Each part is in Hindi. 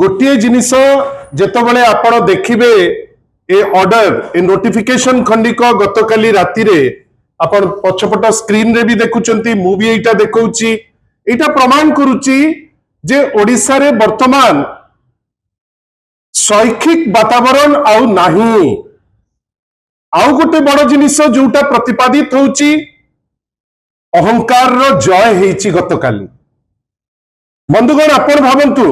गोटे जिनिस जेतबले आपण देखिबे ए ऑर्डर ए नोटिफिकेशन खंडिक गतकाली राति रे आपण पछपट स्क्रीन रे भी देखुचंती मूवी एटा देखौची एटा प्रमाण करूची जे ओडिसा रे वर्तमान शैक्षिक वातावरण आउ नाही आउ गोटे बड़ जिनिस जोटा प्रतिपादित होची अहंकार रो जय हेची गतकाली बंधुगण आपण भावंतु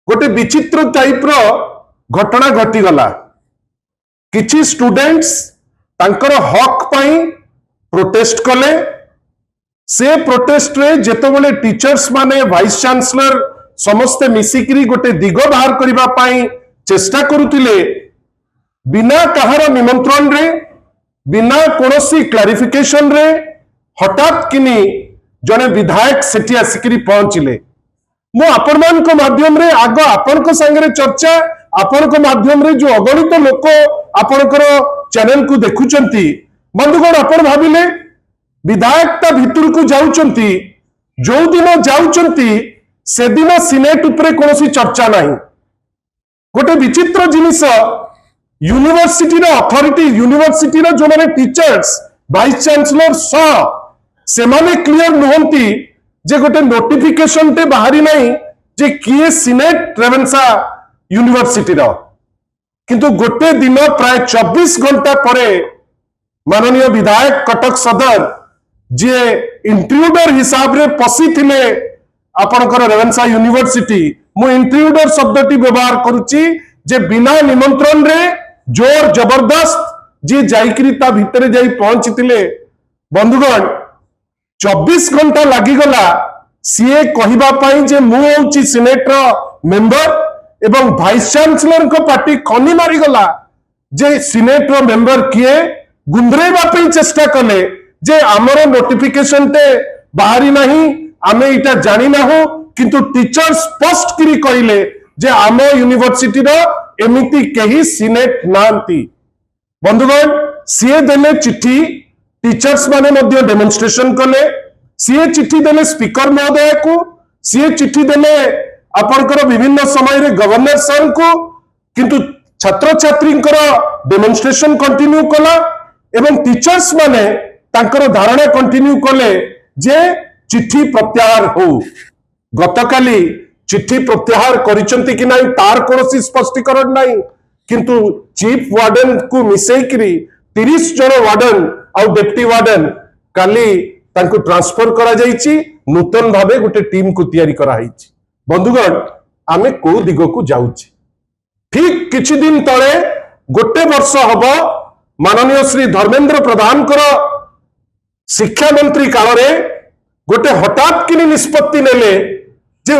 गोटे विचित्र टाइप रो घटना घटीगला किछि स्टूडेंट्स तांकर हक पाई प्रोटेस्ट कले से प्रोटेस्ट रे जेतबले टीचर्स माने वाइस चांसलर समस्ते मिसिकरी गोटे दिग बाहर करिबा पाई चेष्टा करुतिले बिना कहार निमंत्रण रे बिना कोनोसी क्लारिफिकेशन रे हठात किनी जने विधायक सेठी आसिकरी पहुंचिले मु आपण मान को माध्यम रे आग आपण को संगे चर्चा आपण को माध्यम रे जो अगणित लोक आपणकर चैनल को देखुचंती बंधुगण आपण भाबिले विधायक ता भितर को जाउचंती जो दिन जाउचंती से दिन सिनेट उपरे कोनोसी चर्चा नाही गोटे विचित्र जिनिस यूनिवर्सिटी रो अथॉरिटी यूनिवर्सिटी रो जो माने टीचर्स वाइस चांसलर से माने क्लियर नहंती जे गोटे नोटिफिकेशन टे बाहरी नहीं जे किए सिनेट रेवेन्सा यूनिवर्सिटी रो किंतु गोटे दिन प्राय 24 घंटा परे माननीय विधायक कटक सदर जे इंट्रूडर हिसाब रे पसी थिले आपनकर रेवेन्सा यूनिवर्सिटी मु इंट्रूडर शब्दटी व्यवहार करूची जे बिना निमंत्रण रे जोर जबरदस्त जे जाइकरी ता भितरे जाई पहुंचीतिले बंधुगण 24 घंटा लागिगला सीए कहिबा पाई जे मु होची सिनेट रो मेंबर एवं वाइस चांसलर को पार्टी खनी मारी गला जे सिनेट रो मेंबर किए गुंद्रेबा पे चेष्टा कले जे हमरो नोटिफिकेशन ते बाहरी नहीं आमे इटा जानि ना हो किंतु टीचर स्पष्ट करी कहिले जे आमो यूनिवर्सिटी रो एमिति केही सिनेट नांती बंधुगण सीए देले चिट्ठी टीचर्स माने मध्य डेमोन्स्ट्रेशन कले सीए चिट्ठी देले स्पीकर महोदय को सीए चिट्ठी देले आपनकर विभिन्न समय रे गवर्नर सर को किंतु छात्र छात्री डेमोन्स्ट्रेशन कंटिन्यू कला एवं टीचर्स माने तांकर धारणा कंटिन्यू कले जे चिट्ठी प्रत्याहार हो गतकाली चिट्ठी प्रत्याहार करिसंती कि नाही तार कोनोसी स्पष्टीकरण नाही किंतु चीफ वार्डन को मिसेकरी 30 जन वार्डन आउ डेप्टी वार्डन काली तांको ट्रांसफर करा जाईची नूतन भाबे गोटे टीम को तैयारी करा हाईची बंधुगण आमे को दिगो को जाउची ठीक किछि दिन तळे गोटे वर्ष हबो माननीय श्री धर्मेंद्र प्रधान कर शिक्षा मंत्री काल रे गोटे हठात किनी निष्पत्ति नेले जे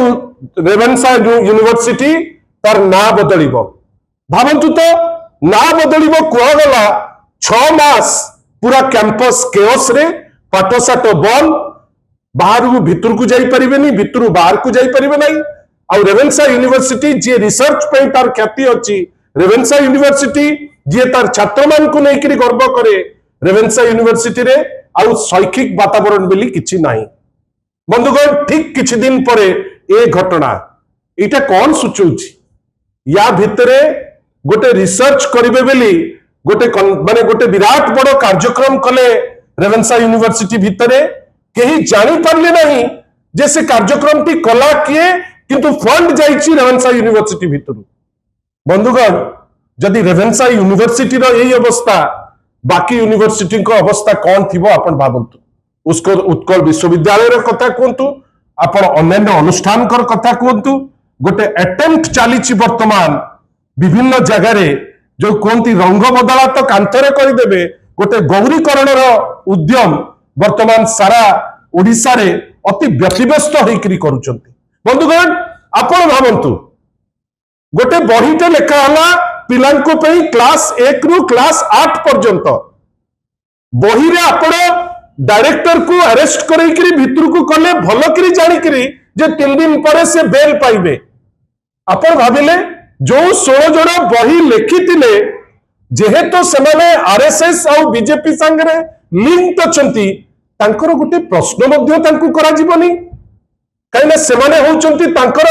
रेवेन्सा यूनिवर्सिटी तार ना बदलिबो भाबंतु तो ना बदलिबो कुआगला 6 मास पूरा कैंपस केओस रे पाठशाठ बंद बाहर को भीतर को जाई परिबेनी भीतर बाहर को जाई परिबे नाही आ रेवेन्सा यूनिवर्सिटी जे रिसर्च पे तार ख्याति अछि रेवेन्सा यूनिवर्सिटी जे तार छात्र मान को नै करी गर्व करे रेवेन्सा यूनिवर्सिटी रे आ शैक्षिक वातावरण बेली किछि नाही बंधुगण ठीक किछि दिन परे ए घटना इटा कौन सूचौछि या भितरे गोटे रिसर्च करिबे बेली गोटे माने गोटे विराट बड़ कार्यक्रम कले रेवेन्सा यूनिवर्सिटी भितरे केही जानी पारले नहीं जे से कार्यक्रम टी कला किए किंतु फंड जाइछि रेवेन्सा यूनिवर्सिटी भितरु बंधुगण जदि रेवेन्सा यूनिवर्सिटी रो एही अवस्था बाकी यूनिवर्सिटी को अवस्था कौन थिबो आपण भाबंतु उसको उत्कल विश्वविद्यालय रो कथा कोंतु आपण अन्य अनुष्ठान कर कथा कोंतु गोटे अटेम्प्ट चलीछि वर्तमान विभिन्न जगह रे जो कोंती रंग बदला तो कांतरे करि देबे गोटे गौरीकरण रो उद्यम वर्तमान सारा ओडिसा रे अति व्यतिव्यस्त होइकरी करूचंती बंधुगण आपण भाबंतु गोटे बहीटे लेखा हला पिलांको पे क्लास 1 रु क्लास 8 पर्यंत बही रे आपण डायरेक्टर को अरेस्ट करैकरी भितर को कले भलो करी जानि करी जे 3 दिन परे से बेल पाइबे आपण भाबिले जो 16 जण बही लेखितिले जेहेतु सेमाने आरएसएस और बीजेपी संगे लिंक अछंती तांकर गोटे प्रश्न मध्य तांको करा जीवनी कहीं सेमाने होउचंती तांकर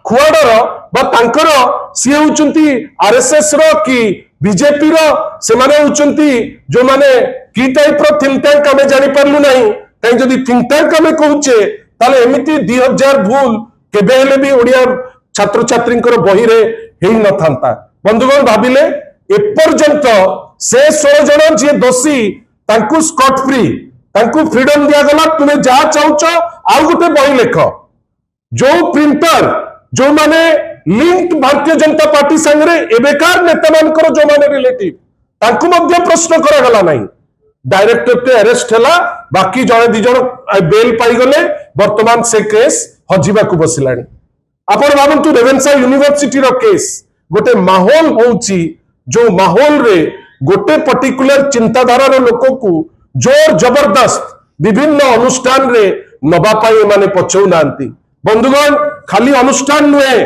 खुआडर बा तांकर सी होउचंती आरएसएस रो कि बीजेपी रो से माने होउचंती जो माने की टाइप रो थिंक टैंक हमें जानि परलु नहीं कहीं जदि थिंक टैंक हमें कहूचे ताले एमिति 2000 भूल केबे हेले भी ओडिया छात्र छात्री बही रे हेई न थांता बंधुगण भाबिले एपर्यंत से 16 जन जे दोषी तांकु स्कॉट फ्री तांकु फ्रीडम दिया गला तुमे जा चाहूच आउ गोटे बही लेख जो प्रिंटर जो माने लिंक भारतीय जनता पार्टी संगे एबेकार नेता मानकर जो माने रिलेटिव तांकु मध्य प्रश्न करा गला नहीं डायरेक्टर ते अरेस्ट हला बाकी जने दि जन बेल पाई गले वर्तमान से केस हजिबा को बसिलानी आपण भाबंतु रेवेन्सा यूनिवर्सिटी रो केस गोटे माहौल होउची जो माहौल रे गोटे पर्टिकुलर चिंताधारा रो लोक को जोर जबरदस्त विभिन्न अनुष्ठान रे नबा पाई माने पछौ नांती बंधुगण खाली अनुष्ठान नुए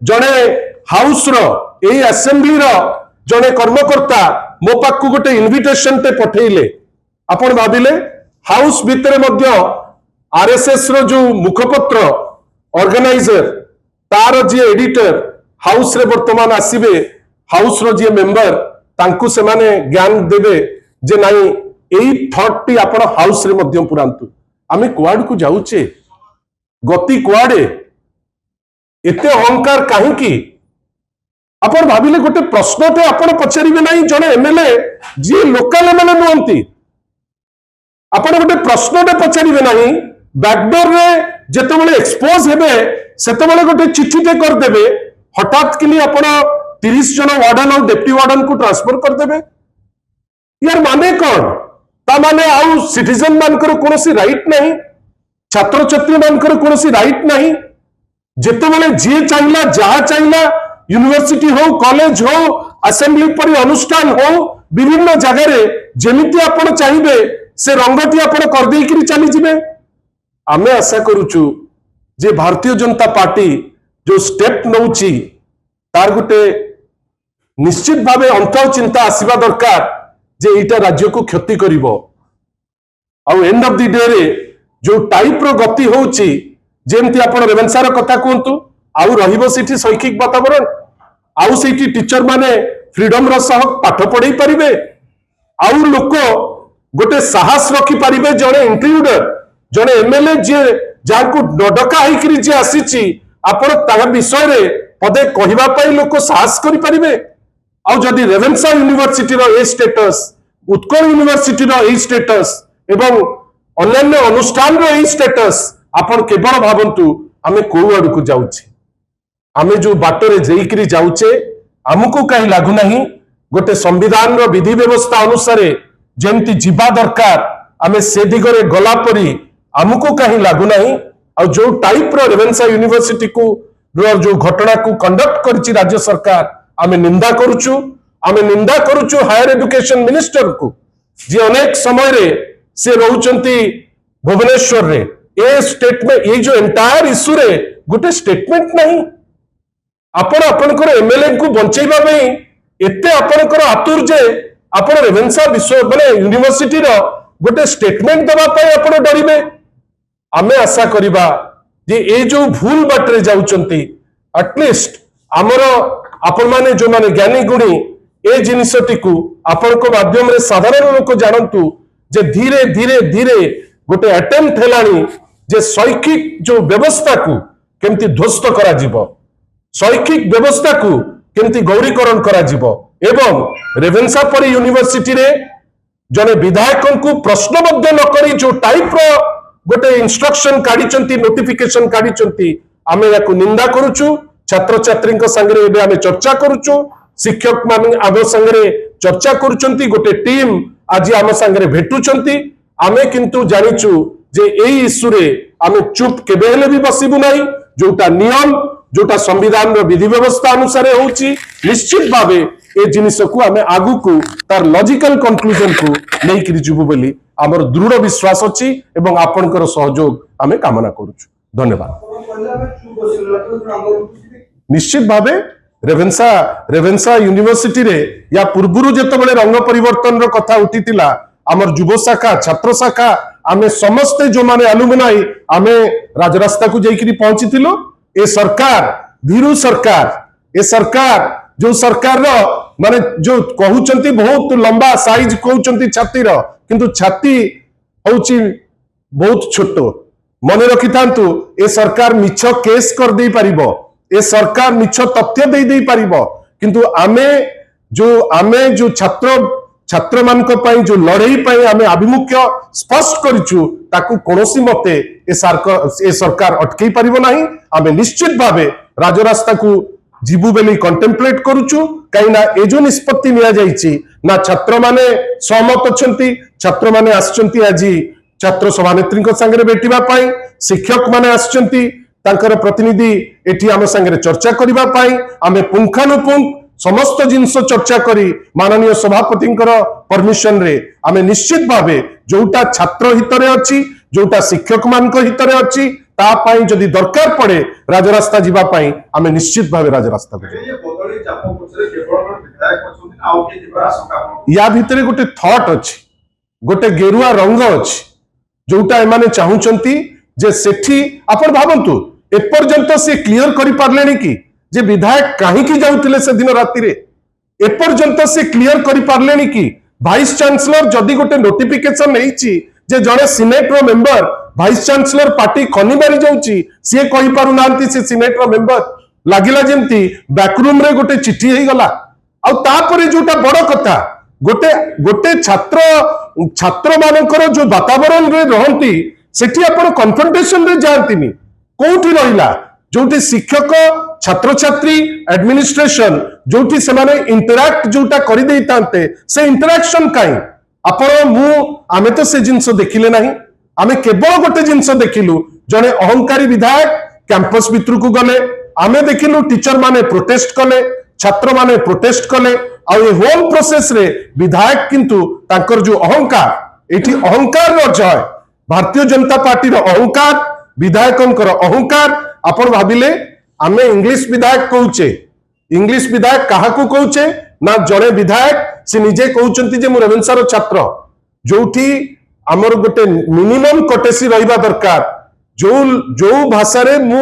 जने हाउस रो एई असेंबली रो जने कर्मकर्ता मो पाकु गोटे इनविटेशन ते पठेइले आपण भाबिले हाउस भितरे मध्य आरएसएस रो जो मुखपत्र ऑर्गेनाइजर तार जी एडिटर हाउस रे वर्तमान आसीबे हाउस रो जी मेंबर तांकु से माने ज्ञान देबे जे नाही एई थॉट टी आपण हाउस रे मध्य पुरांतु आमे कुआड को जाउचे गति कुआडे एते अहंकार काहे की आपण भाबिले गोटे प्रश्नटे आपण पचारिबे नाही जने एमएलए जी लोकल एमएलए नुहंती आपण गोटे प्रश्नटे पचारिबे नाही बैकडोर रे जेतेबेले एक्सपोज हेबे सेतेबेले गोटे चिट्ठीटे कर देबे हठात के लिए आपण 30 जन वार्डन और डेप्टी वार्डन को ट्रांसफर कर देबे यार माने कोन ता माने आउ सिटीजन मानकर कोनोसी राइट नहीं छात्र छात्री मानकर कोनोसी राइट नहीं जेतेबेले जे चाहिला जहा चाहिला यूनिवर्सिटी हो कॉलेज हो असेंबली परि अनुष्ठान हो विभिन्न जगह रे जेमिति आपण चाहिबे से रंगटी आपण कर देई कि चली जिबे आमे आशा करूचु जे भारतीय जनता पार्टी जो स्टेप नौची तार गोटे निश्चित भावे अंत चिंता आसीबा दरकार जे एटा राज्य को क्षति करिवो आ एंड ऑफ द डे रे जो टाइप रो गति होउची जेमति आपण रेवेन्सा रो कथा कहंतु आउ रहिबो सिटी शैक्षिक वातावरण आउ सिटी टीचर माने फ्रीडम रो सह पाठ पढ़ाई परिबे आउ लोक गोटे साहस रखी पारिबे जने इंट्रूडर जने एमएलए जे जाको डडका हेकरी जे आसीची आपण ता विषय रे पदे कहिबा पई लोक साहस करि परिबे आउ जदी रेवेन्सा यूनिवर्सिटी रो ए स्टेटस उत्कल यूनिवर्सिटी रो ए स्टेटस एवं अन्य अनुष्ठान रो ए स्टेटस आपण केवल भाबंतु आमे को आडू को जाउची आमे जो बाटरे जेइकरी जाउचे हमको कहीं लागू नहीं गोटे संविधान रो विधि व्यवस्था अनुसार जेमती जीवा दरकार आमे से दिगरे गला परी हमको कहीं लागू नहीं और जो टाइप रो रेवेन्सा यूनिवर्सिटी को जो घटना को कंडक्ट करछि राज्य सरकार आमे निंदा करूछु हायर एजुकेशन मिनिस्टर को जे अनेक समय रे से रहउचंती भुवनेश्वर रे ए स्टेटमेंट ये जो एंटायर इश्यू रे गोटे स्टेटमेंट नहीं आपण आपनकर एमएलए को बंचैबा पई एते आपनकर आतुर जे आपण रेवेन्सा विश्व माने यूनिवर्सिटी रो गोटे स्टेटमेंट दबा पई आपण डरिबे आमे आशा करिबा जे ए जो भूल बाटरे जाउचंती एटलीस्ट हमर आपण माने जो माने ज्ञानी गुणी ए जिनिसटी को आपण को माध्यम रे साधारण लोक जानंतु जे धीरे धीरे धीरे गोटे अटेम्प्ट हेलानी जे शैक्षिक जो व्यवस्था को केमती ध्वस्त करा जिवो शैक्षिक व्यवस्था को केमती गौरीकरण करा जिवो एवं रेवेन्सा परी यूनिवर्सिटी रे जने विधायक को प्रश्न मध्य न करी जो टाइप रो गोटे इंस्ट्रक्शन काढिचंती नोटिफिकेशन काढिचंती आमे याको निंदा करूछु छात्र छात्री संगे एबे आमे चर्चा करूछु शिक्षक मान आम संगे चर्चा करूचंती गोटे टीम आज आम संगे भेटुचंती आमे किंतु जानिचु जे एई इश्यू रे आमे चुप केबे हेले भी बसिबु नाही जोटा नियम जोटा संविधान रो विधि व्यवस्था अनुसार होउची निश्चित भावे ए जिनिस को आमे आगु को तार लॉजिकल कंक्लूजन को नै करि जुबु बोली हमर दृढ़ विश्वास अछि एवं आपनकर सहयोग आमे कामना करूछु धन्यवाद निश्चित भावे रेवेन्सा यूनिवर्सिटी रे या पूर्वरु जेतबेले रंग परिवर्तन रो कथा उठितिला हमर युव शाखा छात्र शाखा आमे समस्त जो माने अलुमनाई आमे राजरास्ता को जेकरी पहुंचीतिलो ए सरकार भीरू सरकार ए सरकार जो सरकार रो माने जो कहउचंती बहुत लंबा साइज कहउचंती छाती रो किंतु छाती होची बहुत छोट मन रखि थांतु ए सरकार मिछ केस कर दे परिबो ए सरकार मिछ तथ्य दे परिबो किंतु आमे जो छात्र मान जो लड़ई पाई आमे आभिमुख्य स्पष्ट करिछु ताकू कोनोसी मते ए सरकार अटकई परिबो नाही आमे निश्चित भावे राजरास्ता को जीवु बेली कंटेम्पलेट करूछु कहीं ए जो निष्पत्ति निया जाइछि ना छात्र माने सहमत अछंती छात्र माने आछंती आज छात्र सभानेत्री संगे भेटिबा पाई शिक्षक माने आछंती तांकर प्रतिनिधि एठी आम संगे चर्चा करिबा पाई आमे पुंखानुपुंख समस्त जिनस चर्चा करी माननीय सभापति परमिशन रे आमे निश्चित भावे जोटा छात्र हितरे अछि जोटा शिक्षक मान हितरे अछि ता पाई जदि दरकार पड़े राजरास्ता जीवा पाई आमे निश्चित भावे राजरास्ता या भितरे गोटे थॉट अछि गोटे गेरुआ रंग अछि जोटा एमाने चाहुचंती जे सेठी आपण भाबंतु एपर्यंत से क्लियर करि पारलेनी कि जे विधायक कहीं की जाउतिले से दिन राति रे एपर्यंत से क्लियर करि पारलेनी कि वाइस चांसलर जदि गोटे नोटिफिकेशन नैछि जे जड़े सिनेट रो मेंबर वाइस चांसलर पार्टी खनि मारी जाउची से कहि पारु नांती से सिनेट रो मेंबर लागिला जेंती बैकरूम रे गोटे चिट्ठी हेई गला आ तापरे जोटा बड़ कथा गोटे गोटे छात्र मानकर जो वातावरण रे रहंती सेठी आपण कन्फ्रंटेशन रे जानतीनी कोठी रहिला जोटी शिक्षक छात्र छात्री एडमिनिस्ट्रेशन जोटी से माने इंटरैक्ट जोटा करि देइतांते से इंटरैक्शन काई आपण मु आमे तो से जिंस देखिले नाही आमे केवल गोटे जिंस देखिलु जने अहंकारी विधायक कैंपस भितर को गले आमे देखिलु टीचर माने प्रोटेस्ट कले छात्र माने प्रोटेस्ट कले आ ये होल प्रोसेस रे विधायक किंतु तांकर जो अहंकार एठी अहंकार रो जय भारतीय जनता पार्टी रो अहंकार विधायकंकर अहंकार आपण भाबिले आमे इंग्लिश विधायक कहूचे इंग्लिश विधायक काहाकू कहूचे ना जड़े विधायक से निजे कहउचंती जे मु रेवेन्सा रो छात्र जोठी हमर गोटे मिनिमम कटेसी रहिबा दरकार जो भाषा रे मु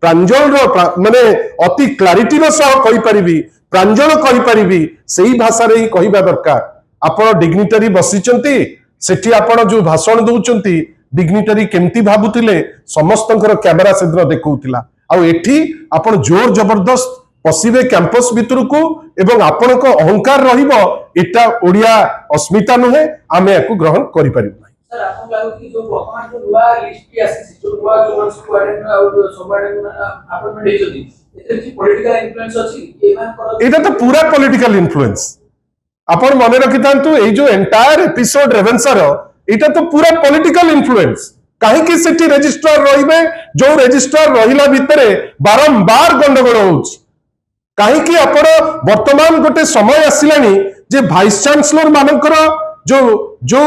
प्रांजल रो माने अति क्लैरिटी रो सह कहि परिबी प्रांजल कहि परिबी सेही भाषा रे ही कहिबा दरकार आपण डिग्निटरी बसिचंती सेठी आपण जो भाषण दउचंती डिग्निटरी केमती भाबुतिले समस्तंकर कैमरा सेद्र देखौतिला आ एठी आपण जोर जबरदस्त पसिबे कैंपस भितर को एवं आपण को अहंकार रहिबो एटा ओडिया अस्मिता नहे आमे एको ग्रहण करि परिबो सर आपन लागो कि जो वर्तमान जो नुवा लिस्ट की आसी जो नुवा जो वर्ष को आडन आ सबआडन आपन में देचोदी एते कि पॉलिटिकल इन्फ्लुएंस अछि एमान कर एटा तो पूरा पॉलिटिकल इन्फ्लुएंस आपण मने रखितांतु ए जो एंटायर एपिसोड रेवेन्सा रो एटा तो पूरा पॉलिटिकल इन्फ्लुएंस काहे कि सेठी रजिस्ट्रार रहिबे जो रजिस्ट्रार रहिला भितरे बारंबार गंडगोल होउछि काहे कि आपण वर्तमान गोटे समय आसिलानी जे वाइस चांसलर मानकर जो जो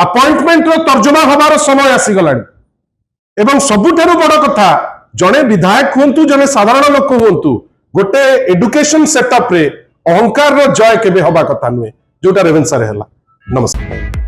अपॉइंटमेंट रो तर्जमा हमार समय आसी गलानी एवं सबुठारु बड़ कथा जने विधायक हुंतु जने साधारण लोक हुंतु गोटे एडुकेशन सेटअप रे अहंकार रो जय केबे हबा कथा नुए जोटा रेवेन्सा रे हला नमस्कार।